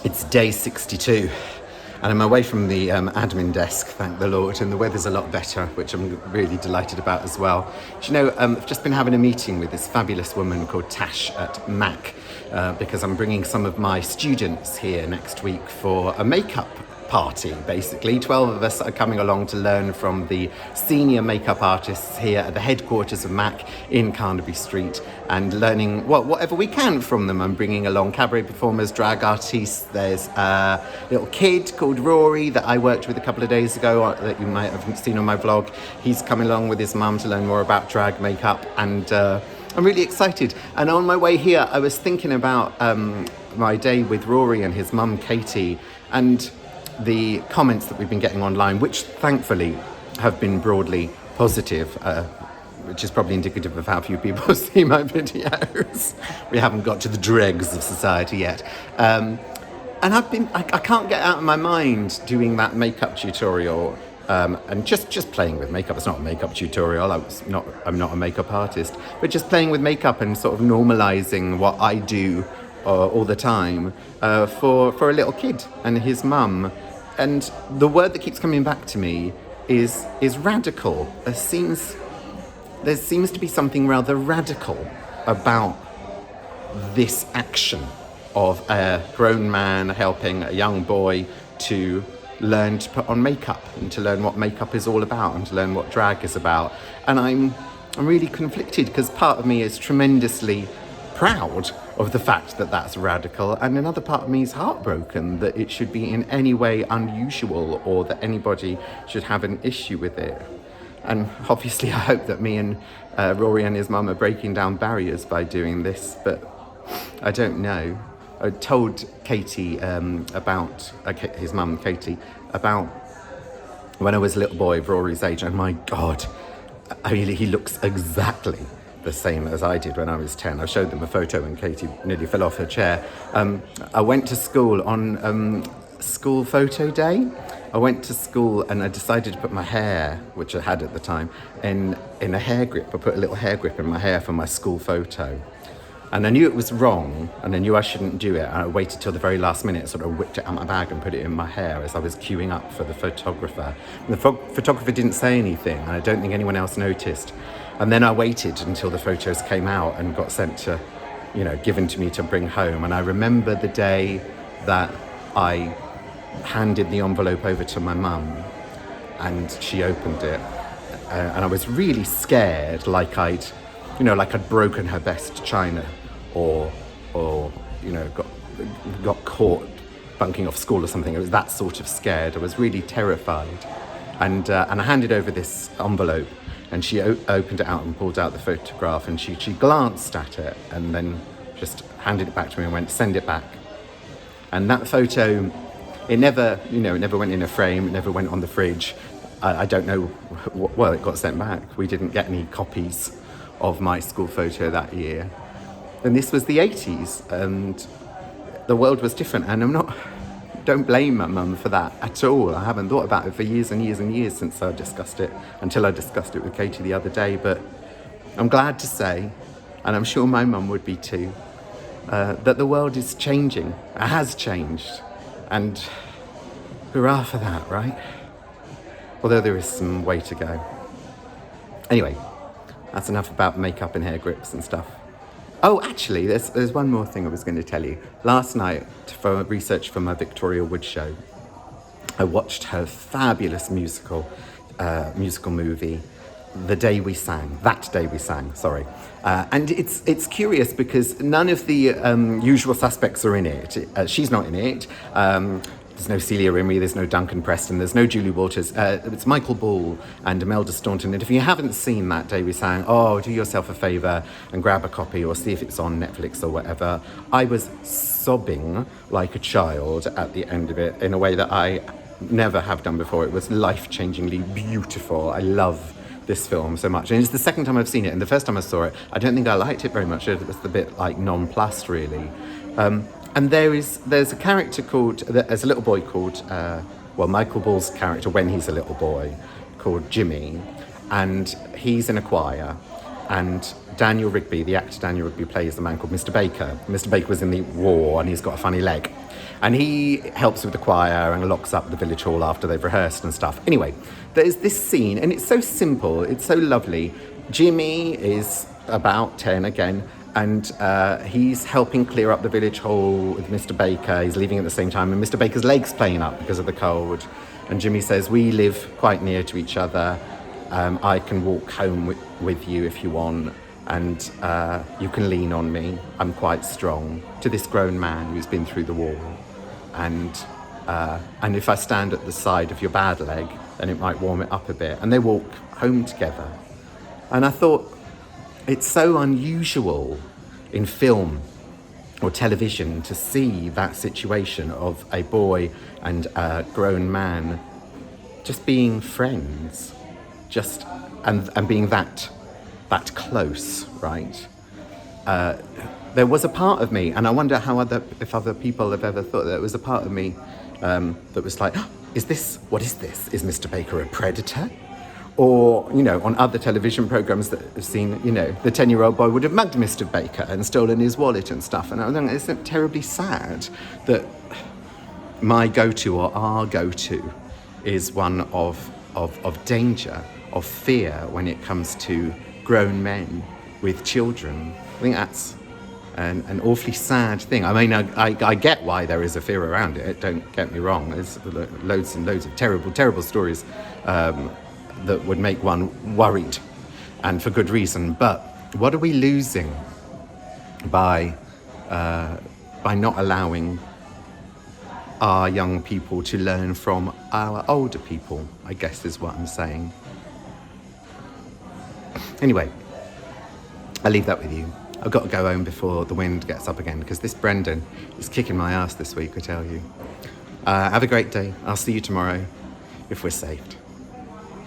It's day 62, and I'm away from the admin desk, thank the Lord, and the weather's a lot better, which I'm really delighted about as well. Do you know, I've just been having a meeting with this fabulous woman called Tash at Mac, because I'm bringing some of my students here next week for a makeup party, basically. 12 of us are coming along to learn from the senior makeup artists here at the headquarters of MAC in Carnaby Street and learning whatever we can from them. I'm bringing along cabaret performers, drag artists. There's a little kid called Rory that I worked with a couple of days ago that you might have seen on my vlog. He's coming along with his mum to learn more about drag makeup, and I'm really excited. And on my way here, I was thinking about my day with Rory and his mum, Katie, and the comments that we've been getting online, which thankfully have been broadly positive, which is probably indicative of how few people see my videos. We haven't got to the dregs of society yet. And I can't get out of my mind doing that makeup tutorial and just playing with makeup. It's not a makeup tutorial. I'm not a makeup artist, but just playing with makeup and sort of normalizing what I do all the time for a little kid and his mum. And the word that keeps coming back to me is radical. There seems to be something rather radical about this action of a grown man helping a young boy to learn to put on makeup and to learn what makeup is all about and to learn what drag is about. And I'm really conflicted because part of me is tremendously proud of the fact that that's radical, and another part of me is heartbroken that it should be in any way unusual or that anybody should have an issue with it. And obviously I hope that me and Rory and his mum are breaking down barriers by doing this, but I don't know. I told Katie about his mum, Katie, about when I was a little boy of Rory's age, and my God, he looks exactly the same as I did when I was 10. I showed them a photo and Katie nearly fell off her chair. I went to school on school photo day. I went to school and I decided to put my hair, which I had at the time, in a hair grip. I put a little hair grip in my hair for my school photo. And I knew it was wrong, and I knew I shouldn't do it. And I waited till the very last minute, sort of whipped it out of my bag and put it in my hair as I was queuing up for the photographer. And the photographer didn't say anything, and I don't think anyone else noticed. And then I waited until the photos came out and got sent to, given to me to bring home. And I remember the day that I handed the envelope over to my mum and she opened it. And I was really scared, like I'd broken her best china or got caught bunking off school or something. It was that sort of scared. I was really terrified. And I handed over this envelope, and she opened it out and pulled out the photograph, and she glanced at it and then just handed it back to me and went, "Send it back." And that photo, it never went in a frame, it never went on the fridge. I don't know, well, it got sent back. We didn't get any copies of my school photo that year. And this was the 80s, and the world was different, and don't blame my mum for that at all. I haven't thought about it for years and years and years since I discussed it, until I discussed it with Katie the other day. But I'm glad to say, and I'm sure my mum would be too, that the world is changing. It has changed, and hurrah for that, right? Although there is some way to go. Anyway, that's enough about makeup and hair grips and stuff. Oh, actually, there's one more thing I was going to tell you. Last night, for research for my Victoria Wood show, I watched her fabulous musical movie, That Day We Sang. And it's curious because none of the usual suspects are in it. She's not in it. There's no Celia Rimley, there's no Duncan Preston, there's no Julie Walters. It's Michael Ball and Imelda Staunton. And if you haven't seen That Day We Sang, do yourself a favour and grab a copy or see if it's on Netflix or whatever. I was sobbing like a child at the end of it in a way that I never have done before. It was life-changingly beautiful. I love this film so much. And it's the second time I've seen it. And the first time I saw it, I don't think I liked it very much. It was a bit like nonplussed, really. And there's a character there's a little boy called, Michael Ball's character when he's a little boy, called Jimmy, and he's in a choir, and Daniel Rigby, the actor Daniel Rigby, plays a man called Mr. Baker. Mr. Baker was in the war and he's got a funny leg. And he helps with the choir and locks up the village hall after they've rehearsed and stuff. Anyway, there's this scene, and it's so simple, it's so lovely. Jimmy is about 10 again, and he's helping clear up the village hall with Mr. Baker. He's leaving at the same time, and Mr. Baker's leg's playing up because of the cold. And Jimmy says, we live quite near to each other. I can walk home with you if you want, and you can lean on me. I'm quite strong. To this grown man who's been through the war. And if I stand at the side of your bad leg, then it might warm it up a bit. And they walk home together. And I thought, it's so unusual in film or television to see that situation of a boy and a grown man just being friends, and being that close, right? There was a part of me, and I wonder if other people have ever thought, there was a part of me that was like, oh, what is this? Is Mr. Baker a predator? Or, on other television programmes that have seen, the 10-year-old boy would have mugged Mr. Baker and stolen his wallet and stuff. And I think it's terribly sad that my go-to or our go-to is one of danger, of fear when it comes to grown men with children. I think that's an awfully sad thing. I mean, I get why there is a fear around it, don't get me wrong. There's loads and loads of terrible, terrible stories that would make one worried, and for good reason. But what are we losing by not allowing our young people to learn from our older people, I guess is what I'm saying. Anyway, I'll leave that with you. I've got to go home before the wind gets up again, because this Brendan is kicking my ass this week, I tell you. Have a great day. I'll see you tomorrow, if we're saved.